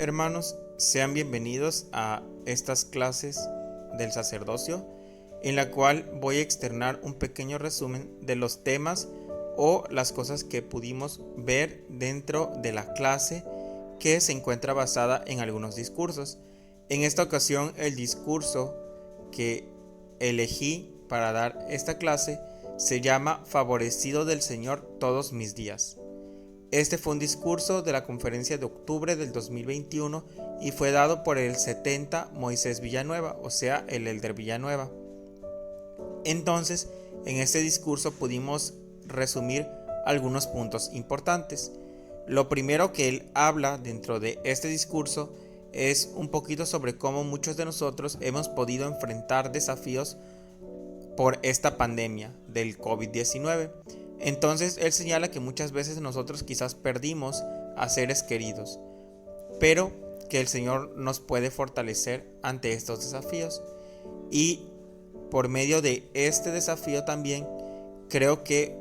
hermanos, sean bienvenidos a estas clases del sacerdocio, en la cual voy a externar un pequeño resumen de los temas o las cosas que pudimos ver dentro de la clase, que se encuentra basada en algunos discursos. En esta ocasión, el discurso que elegí para dar esta clase se llama Favorecido del Señor todos mis días. Este fue un discurso de la conferencia de octubre del 2021 y fue dado por el 70 Moisés Villanueva, o sea, el Elder Villanueva. Entonces, en este discurso pudimos resumir algunos puntos importantes. Lo primero que él habla dentro de este discurso es un poquito sobre cómo muchos de nosotros hemos podido enfrentar desafíos por esta pandemia del COVID-19. Entonces él señala que muchas veces nosotros quizás perdimos a seres queridos, pero que el Señor nos puede fortalecer ante estos desafíos. Y por medio de este desafío también creo que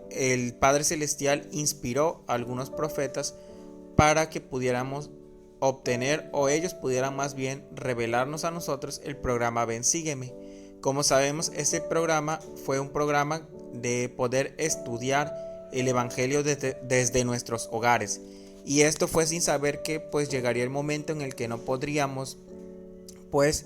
el Padre Celestial inspiró a algunos profetas para que pudiéramos obtener, o ellos pudieran más bien revelarnos a nosotros, el programa Ven Sígueme. Como sabemos, este programa fue un programa de poder estudiar el Evangelio desde nuestros hogares, y esto fue sin saber que pues llegaría el momento en el que no podríamos pues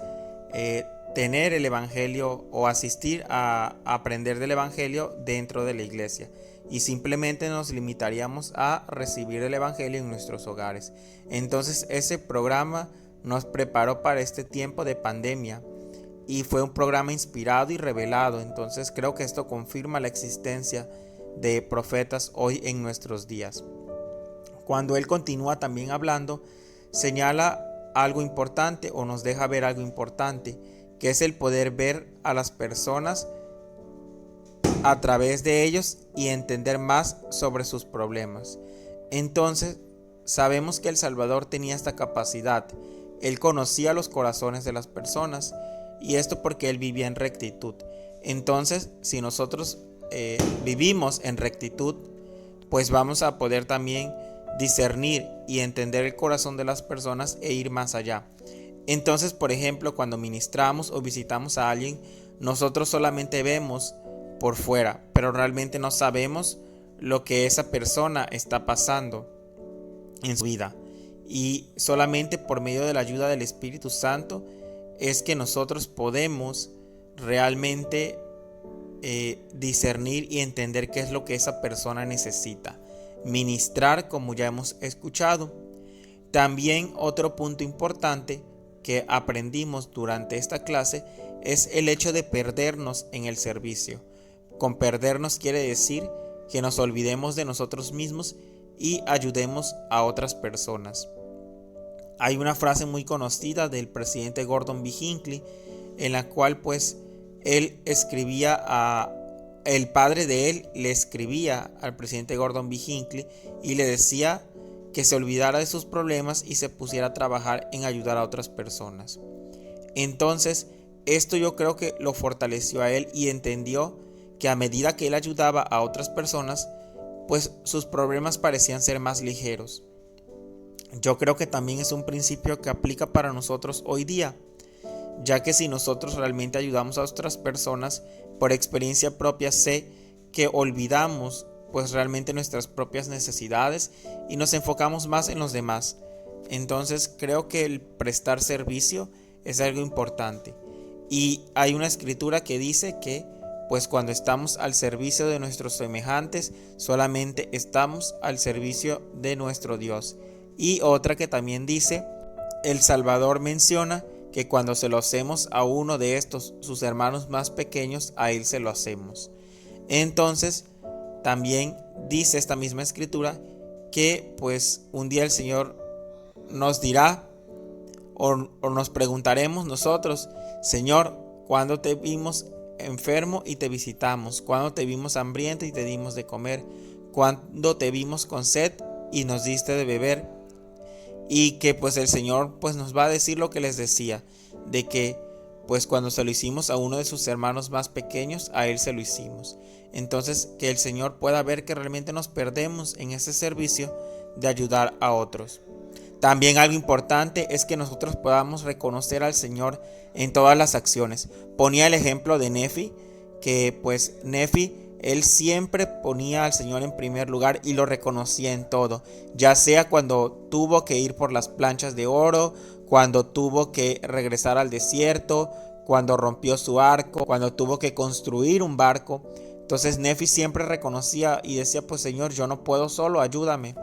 tener el Evangelio o asistir a aprender del Evangelio dentro de la iglesia, y simplemente nos limitaríamos a recibir el Evangelio en nuestros hogares. Entonces ese programa nos preparó para este tiempo de pandemia y fue un programa inspirado y revelado. Entonces creo que esto confirma la existencia de profetas hoy en nuestros días. Cuando él continúa también hablando, señala algo importante, o nos deja ver algo importante, que es el poder ver a las personas a través de ellos y entender más sobre sus problemas. Entonces sabemos que el Salvador tenía esta capacidad. Él conocía los corazones de las personas, y esto porque él vivía en rectitud. Entonces, si nosotros vivimos en rectitud, pues vamos a poder también discernir y entender el corazón de las personas e ir más allá. Entonces, por ejemplo, cuando ministramos o visitamos a alguien, nosotros solamente vemos por fuera, pero realmente no sabemos lo que esa persona está pasando en su vida. Y solamente por medio de la ayuda del Espíritu Santo es que nosotros podemos realmente discernir y entender qué es lo que esa persona necesita. Ministrar, como ya hemos escuchado. También otro punto importante que aprendimos durante esta clase es el hecho de perdernos en el servicio. Con perdernos quiere decir que nos olvidemos de nosotros mismos y ayudemos a otras personas. Hay una frase muy conocida del presidente Gordon B. Hinckley, en la cual pues él escribía el padre de él le escribía al presidente Gordon B. Hinckley y le decía que se olvidara de sus problemas y se pusiera a trabajar en ayudar a otras personas. Entonces, esto yo creo que lo fortaleció a él, y entendió que a medida que él ayudaba a otras personas, pues sus problemas parecían ser más ligeros. Yo creo que también es un principio que aplica para nosotros hoy día, ya que si nosotros realmente ayudamos a otras personas, por experiencia propia sé que olvidamos pues realmente nuestras propias necesidades y nos enfocamos más en los demás. Entonces creo que el prestar servicio es algo importante, y hay una escritura que dice que pues cuando estamos al servicio de nuestros semejantes, solamente estamos al servicio de nuestro Dios. Y otra que también dice, el Salvador menciona que cuando se lo hacemos a uno de estos, sus hermanos más pequeños, a él se lo hacemos. Entonces, también dice esta misma escritura que pues un día el Señor nos dirá o nos preguntaremos nosotros: Señor, ¿cuándo te vimos enfermo y te visitamos? ¿Cuándo te vimos hambriento y te dimos de comer? ¿Cuándo te vimos con sed y nos diste de beber? Y que pues el Señor pues nos va a decir lo que les decía, de que pues cuando se lo hicimos a uno de sus hermanos más pequeños, a él se lo hicimos. Entonces, que el Señor pueda ver que realmente nos perdemos en ese servicio de ayudar a otros. También algo importante es que nosotros podamos reconocer al Señor en todas las acciones. Ponía el ejemplo de Nefi, que pues Nefi, él siempre ponía al Señor en primer lugar y lo reconocía en todo, ya sea cuando tuvo que ir por las planchas de oro, cuando tuvo que regresar al desierto, cuando rompió su arco, cuando tuvo que construir un barco. Entonces Nefi siempre reconocía y decía, pues Señor, yo no puedo solo, ayúdame.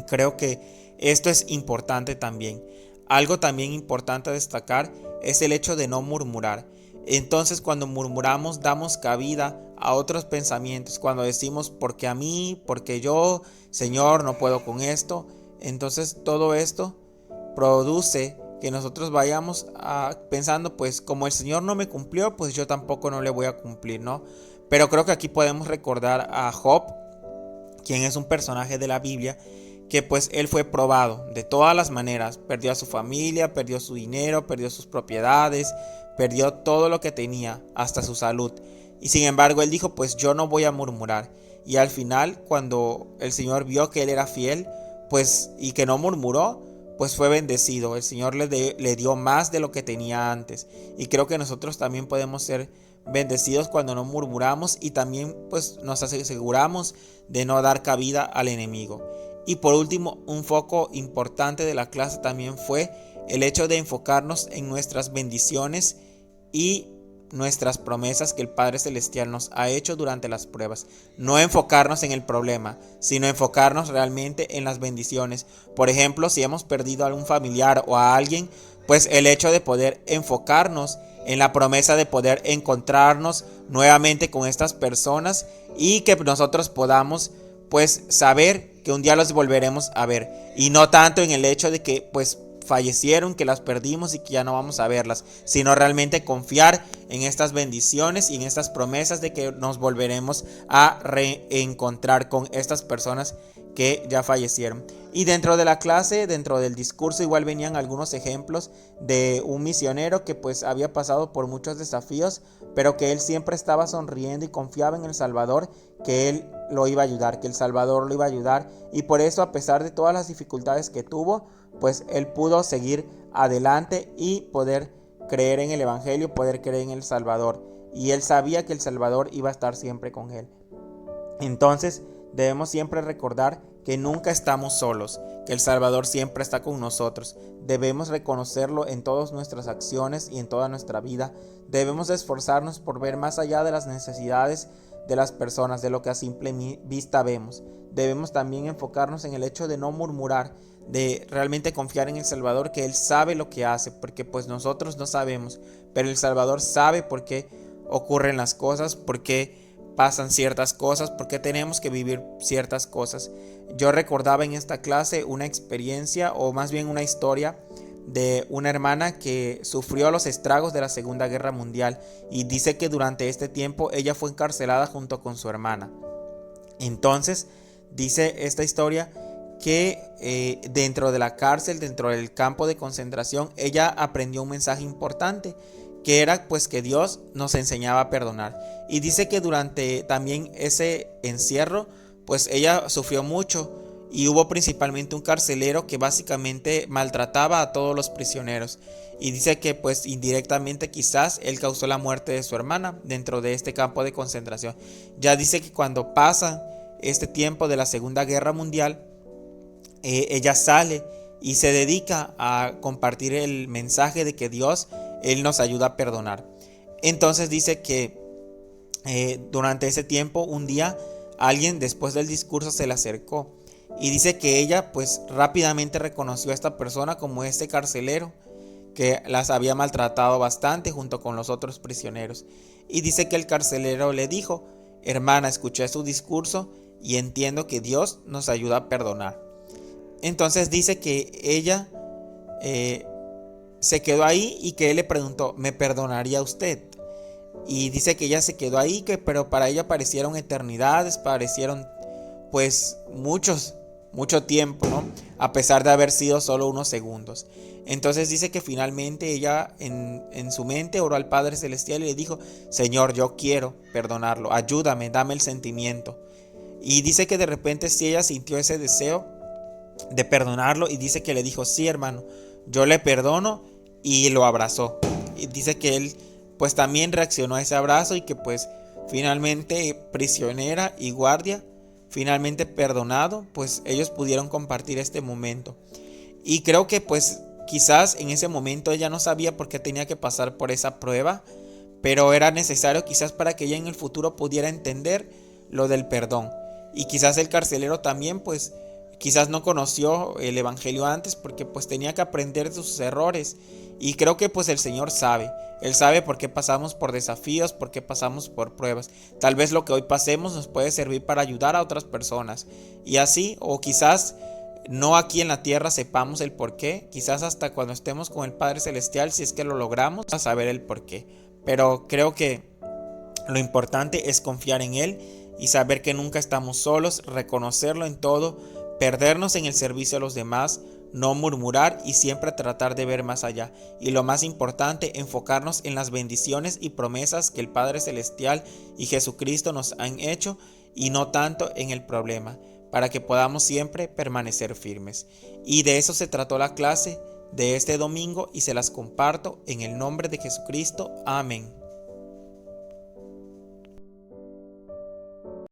Creo que esto es importante también. Algo también importante a destacar es el hecho de no murmurar. Entonces, cuando murmuramos, damos cabida a otros pensamientos. Cuando decimos, porque a mí, porque yo, Señor, no puedo con esto. Entonces, todo esto produce que nosotros vayamos pensando, pues como el Señor no me cumplió, pues yo tampoco no le voy a cumplir, ¿no? Pero creo que aquí podemos recordar a Job, quien es un personaje de la Biblia, que pues él fue probado de todas las maneras. Perdió a su familia, perdió su dinero, perdió sus propiedades, perdió todo lo que tenía, hasta su salud. Y sin embargo él dijo, pues yo no voy a murmurar. Y al final, cuando el Señor vio que él era fiel, pues y que no murmuró, pues fue bendecido. El Señor le dio más de lo que tenía antes. Y creo que nosotros también podemos ser bendecidos cuando no murmuramos y también pues nos aseguramos de no dar cabida al enemigo. Y por último, un foco importante de la clase también fue el hecho de enfocarnos en nuestras bendiciones y nuestras promesas que el Padre Celestial nos ha hecho durante las pruebas. No enfocarnos en el problema, sino enfocarnos realmente en las bendiciones. Por ejemplo, si hemos perdido a algún familiar o a alguien, pues el hecho de poder enfocarnos en la promesa de poder encontrarnos nuevamente con estas personas y que nosotros podamos pues saber que un día los volveremos a ver, y no tanto en el hecho de que pues fallecieron, que las perdimos y que ya no vamos a verlas, sino realmente confiar en estas bendiciones y en estas promesas de que nos volveremos a reencontrar con estas personas que ya fallecieron. Y dentro de la clase, dentro del discurso, igual venían algunos ejemplos de un misionero que pues había pasado por muchos desafíos, pero que él siempre estaba sonriendo y confiaba en el Salvador, que él lo iba a ayudar, que el Salvador lo iba a ayudar, y por eso, a pesar de todas las dificultades que tuvo, pues él pudo seguir adelante y poder creer en el Evangelio, poder creer en el Salvador, y él sabía que el Salvador iba a estar siempre con él. Entonces debemos siempre recordar que nunca estamos solos, que el Salvador siempre está con nosotros. Debemos reconocerlo en todas nuestras acciones y en toda nuestra vida. Debemos esforzarnos por ver más allá de las necesidades de las personas, de lo que a simple vista vemos. Debemos también enfocarnos en el hecho de no murmurar, de realmente confiar en el Salvador, que Él sabe lo que hace, porque pues nosotros no sabemos, pero el Salvador sabe por qué ocurren las cosas, por qué pasan ciertas cosas, por qué tenemos que vivir ciertas cosas. Yo recordaba en esta clase una experiencia, o más bien una historia, de una hermana que sufrió los estragos de la Segunda Guerra Mundial, y dice que durante este tiempo ella fue encarcelada junto con su hermana. Entonces dice esta historia que dentro de la cárcel, dentro del campo de concentración, ella aprendió un mensaje importante, que era pues que Dios nos enseñaba a perdonar. Y dice que durante también ese encierro, pues ella sufrió mucho, y hubo principalmente un carcelero que básicamente maltrataba a todos los prisioneros, y dice que pues indirectamente quizás él causó la muerte de su hermana dentro de este campo de concentración. Ya dice que cuando pasa este tiempo de la Segunda Guerra Mundial, ella sale y se dedica a compartir el mensaje de que Dios, Él nos ayuda a perdonar. Entonces dice que durante ese tiempo, un día, alguien después del discurso se le acercó, y dice que ella pues rápidamente reconoció a esta persona como este carcelero que las había maltratado bastante junto con los otros prisioneros. Y dice que el carcelero le dijo: hermana, escuché su discurso y entiendo que Dios nos ayuda a perdonar. Entonces dice que ella se quedó ahí, y que él le preguntó: ¿me perdonaría usted? Y dice que ella se quedó ahí, pero para ella parecieron eternidades, parecieron pues mucho tiempo, ¿no? A pesar de haber sido solo unos segundos. Entonces dice que finalmente ella en su mente oró al Padre Celestial y le dijo: Señor, yo quiero perdonarlo, ayúdame, dame el sentimiento. Y dice que de repente, si ella sintió ese deseo, de perdonarlo, y dice que le dijo: sí, hermano, yo le perdono, y lo abrazó. Y dice que él pues también reaccionó a ese abrazo, y que pues finalmente prisionera y guardia, finalmente perdonado, pues ellos pudieron compartir este momento. Y creo que pues quizás en ese momento ella no sabía por qué tenía que pasar por esa prueba, pero era necesario quizás para que ella en el futuro pudiera entender lo del perdón. Y quizás el carcelero también pues quizás no conoció el evangelio antes, porque pues tenía que aprender de sus errores. Y creo que pues el Señor sabe, Él sabe por qué pasamos por desafíos, por qué pasamos por pruebas. Tal vez lo que hoy pasemos nos puede servir para ayudar a otras personas. Y así, o quizás no aquí en la tierra sepamos el por qué, quizás hasta cuando estemos con el Padre Celestial, si es que lo logramos, a saber el por qué. Pero creo que lo importante es confiar en Él y saber que nunca estamos solos, reconocerlo en todo, perdernos en el servicio a los demás, no murmurar y siempre tratar de ver más allá. Y lo más importante, enfocarnos en las bendiciones y promesas que el Padre Celestial y Jesucristo nos han hecho, y no tanto en el problema, para que podamos siempre permanecer firmes. Y de eso se trató la clase de este domingo, y se las comparto en el nombre de Jesucristo. Amén.